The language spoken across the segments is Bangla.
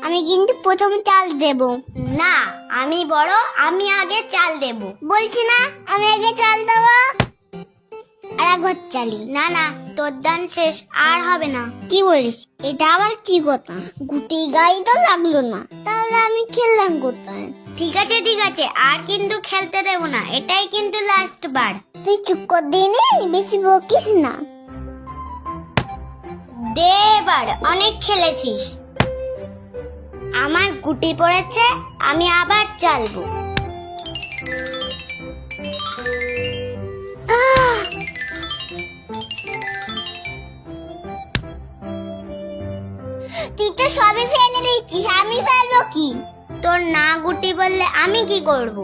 আমি কিন্তু প্রথম চাল দেব। না, আমি বড়, আমি আগে চাল দেব। বলছি না আমি আগে চাল দেব। আর একবার চালি। না না, তোর দান শেষ, আর হবে না। কি বলিস? এটা আবার কি কথা? গুটি গাই তো লাগলো না, তাহলে আমি খেললাম কোথায়? ঠিক আছে ঠিক আছে, আর কিন্তু খেলতে দেব না, এটাই কিন্তু লাস্ট বার। তুই চুপ কর দিনি, বেশি বকিস না। দে এবার, অনেক খেলেছিস। আমার গুটি পড়েছে, আমি আবার চালবো। তুই তো সবই ফেলে দিচ্ছিস, আমি ফেলবো কি? তোর না গুটি বললে আমি কি করব?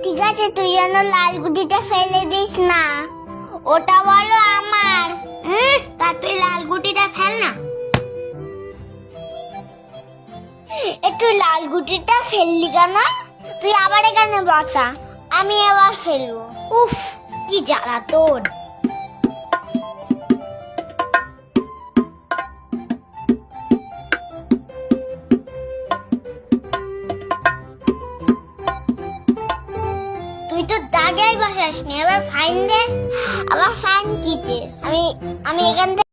ঠিক আছে, তুই যেন লাল গুটিটা ফেলে দিস না, ওটা বলো আমার। তা তুই লাল গুটিটা ফেল না। একটু লাল গুটিটা ফেললি কেন? তুই আবার এখানে বসা, আমি আবার ফেলবো। উফ, কি জ্বালা তোর। তুই তো দাগেই বসাসনি, এবার ফাইন দে। আবার ফাইন কি চেস? আমি এখান থেকে